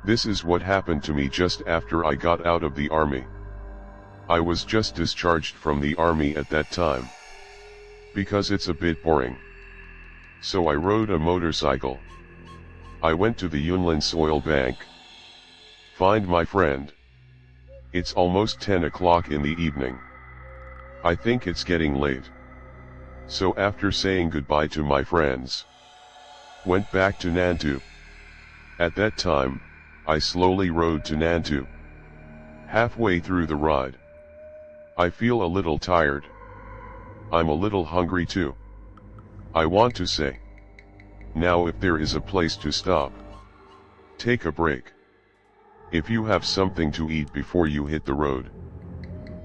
This is what happened to me just after I got out of the army. I was just discharged from the army at that time. Because it's a bit boring. So I rode a motorcycle. I went to the Yunlin Soil Bank. Find my friend. It's almost 10 o'clock in the evening. I think it's getting late. So after saying goodbye to my friends, went back to Nantou. At that time, I slowly rode to Nantou. Halfway through the ride, I feel a little tired. I'm a little hungry too. I want to say, now if there is a place to stop, take a break. If you have something to eat before you hit the road,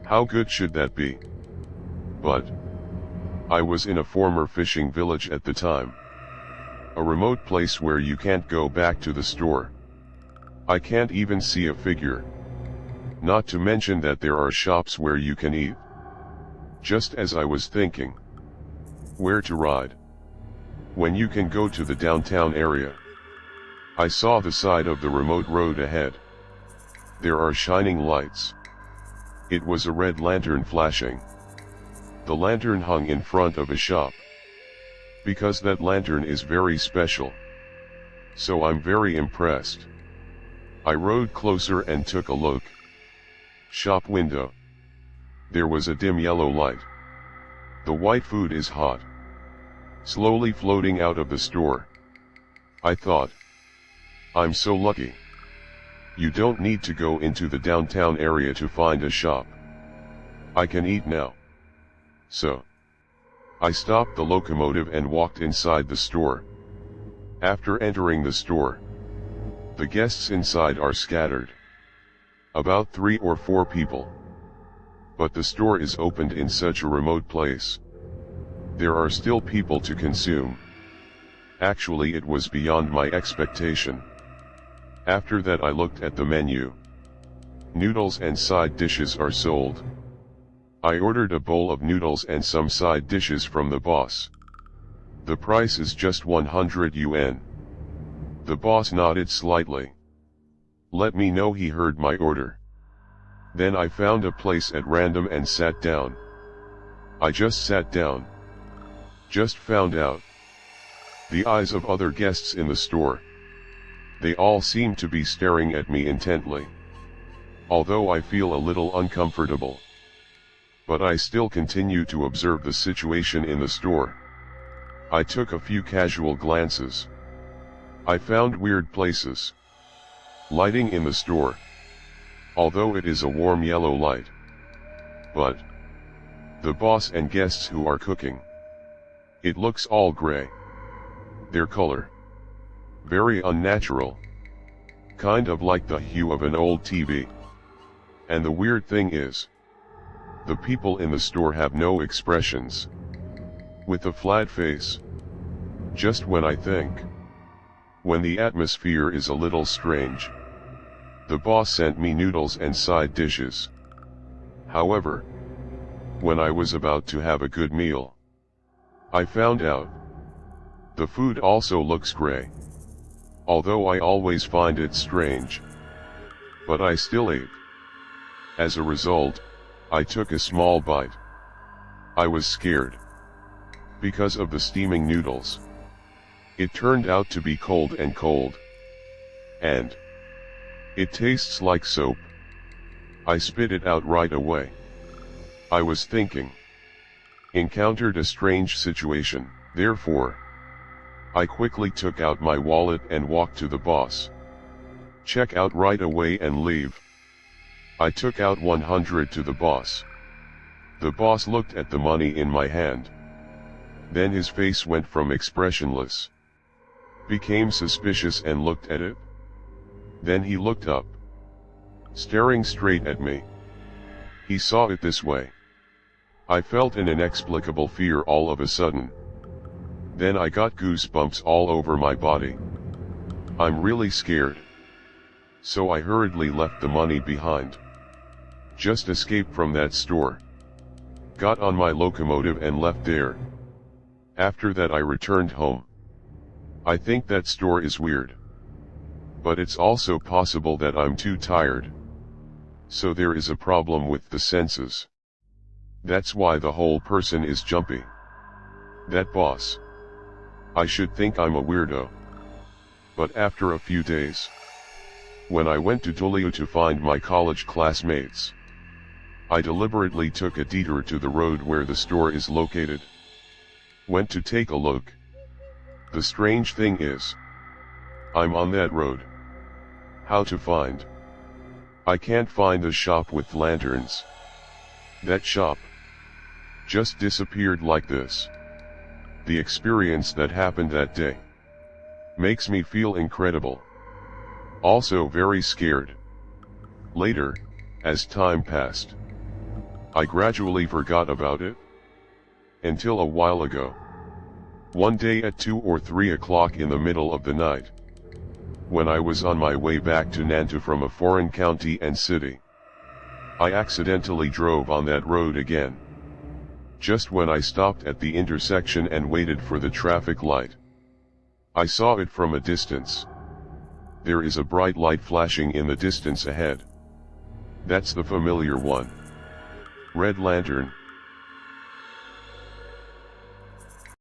how good should that be? But I was in a former fishing village at the time. A remote place where you can't go back to the store. I can't even see a figure. Not to mention that there are shops where you can eat. Just as I was thinking, where to ride, when you can go to the downtown area, I saw the side of the remote road ahead. There are shining lights. It was a red lantern flashing. The lantern hung in front of a shop. Because that lantern is very special. So I'm very impressed. I rode closer and took a look. Shop window. There was a dim yellow light. The white food is hot. Slowly floating out of the store. I thought, I'm so lucky. You don't need to go into the downtown area to find a shop. I can eat now. So I stopped the locomotive and walked inside the store. After entering the store, the guests inside are scattered. About 3 or 4 people. But the store is opened in such a remote place. There are still people to consume. Actually, it was beyond my expectation. After that I looked at the menu. Noodles and side dishes are sold. I ordered a bowl of noodles and some side dishes from the boss. The price is just 100 yuan. The boss nodded slightly. Let me know he heard my order. Then I found a place at random and sat down. I just sat down. Just found out. The eyes of other guests in the store. They all seem to be staring at me intently. Although I feel a little uncomfortable. But I still continue to observe the situation in the store. I took a few casual glances. I found weird places. Lighting in the store. Although it is a warm yellow light. But the boss and guests who are cooking. It looks all gray. Their color. Very unnatural. Kind of like the hue of an old TV. And the weird thing is, the people in the store have no expressions. With a flat face. Just when I think. When the atmosphere is a little strange. The boss sent me noodles and side dishes. However, when I was about to have a good meal, I found out. The food also looks gray. Although I always find it strange. But I still ate. As a result, I took a small bite. I was scared. Because of the steaming noodles. It turned out to be cold and cold. And it tastes like soap. I spit it out right away. I was thinking. Encountered a strange situation, therefore. I quickly took out my wallet and walked to the boss. Check out right away and leave. I took out 100 to the boss. The boss looked at the money in my hand. Then his face went from expressionless. Became suspicious and looked at it. Then he looked up. Staring straight at me. He saw it this way. I felt an inexplicable fear all of a sudden. Then I got goosebumps all over my body. I'm really scared. So I hurriedly left the money behind. Just escaped from that store. Got on my locomotive and left there. After that I returned home. I think that store is weird. But it's also possible that I'm too tired. So there is a problem with the senses. That's why the whole person is jumpy. That boss. I should think I'm a weirdo. But after a few days, when I went to Toledo to find my college classmates, I deliberately took a detour to the road where the store is located. Went to take a look. The strange thing is, I'm on that road. How to find? I can't find the shop with lanterns. That shop just disappeared like this. The experience that happened that day makes me feel incredible. Also very scared. Later, as time passed, I gradually forgot about it. Until a while ago. One day at 2 or 3 o'clock in the middle of the night, when I was on my way back to Nantu from a foreign county and city, I accidentally drove on that road again. Just when I stopped at the intersection and waited for the traffic light, I saw it from a distance. There is a bright light flashing in the distance ahead. That's the familiar one. Red lantern,